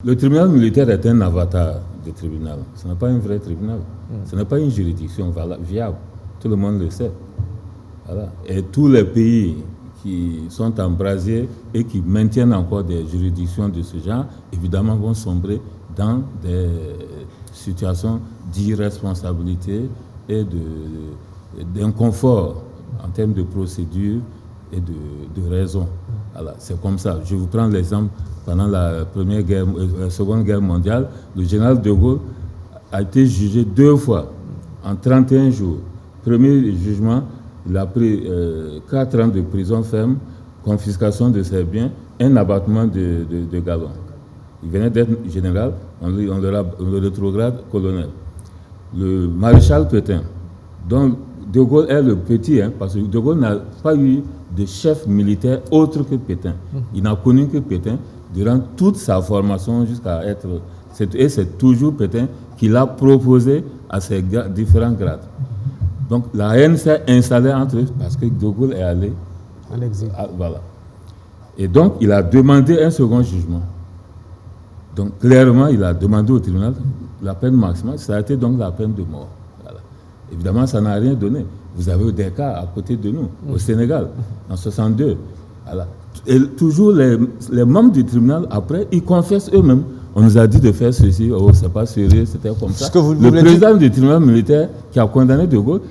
Le tribunal militaire est un avatar du tribunal. Ce n'est pas un vrai tribunal. Ce n'est pas une juridiction viable. Tout le monde le sait. Voilà. Et tous les pays qui sont embrasés et qui maintiennent encore des juridictions de ce genre, évidemment, vont sombrer dans des situations d'irresponsabilité et d'inconfort en termes de procédure et de raison. Voilà. C'est comme ça. Je vous prends l'exemple. Pendant la Seconde Guerre mondiale, le général de Gaulle a été jugé 2 fois en 31 jours. Premier jugement, il a pris 4 ans de prison ferme, confiscation de ses biens, un abattement de galons. Il venait d'être général, on le rétrograde colonel. Le maréchal Pétain, dont de Gaulle est le petit, parce que de Gaulle n'a pas eu de chef militaire autre que Pétain. Il n'a connu que Pétain durant toute sa formation jusqu'à être... Et c'est toujours Pétain qui l'a proposé à ses différents grades. Donc la haine s'est installée entre eux parce que de Gaulle est allé à l'exil. Voilà. Et donc il a demandé un second jugement. Donc clairement, il a demandé au tribunal la peine maximale. Ça a été donc la peine de mort. Voilà. Évidemment, ça n'a rien donné. Vous avez des cas à côté de nous, au Sénégal, en 62. Voilà. Et toujours les membres du tribunal, après, ils confessent eux-mêmes. On nous a dit de faire ceci, oh, c'est pas sérieux, c'était comme ça. Le président du tribunal militaire qui a condamné de Gaulle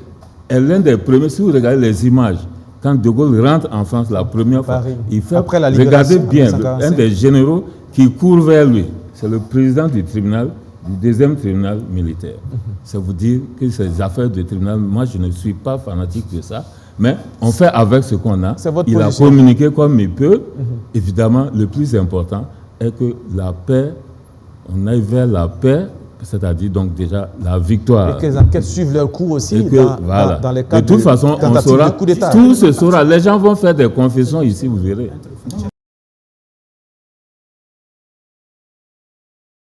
est l'un des premiers. Si vous regardez les images, quand de Gaulle rentre en France la première fois, il fait, regardez bien, un des généraux qui court vers lui. C'est le président du tribunal, du 2e tribunal militaire. Ça vous dire que ces affaires de tribunal, moi je ne suis pas fanatique de ça. Mais on fait avec ce qu'on a. Il a communiqué comme il peut. Évidemment, le plus important est que la paix, on aille vers la paix, c'est-à-dire donc déjà la victoire. Et que les enquêtes suivent leur cours aussi dans les cas de toute façon, on saura, tout se saura. Les gens vont faire des confessions ici, vous verrez.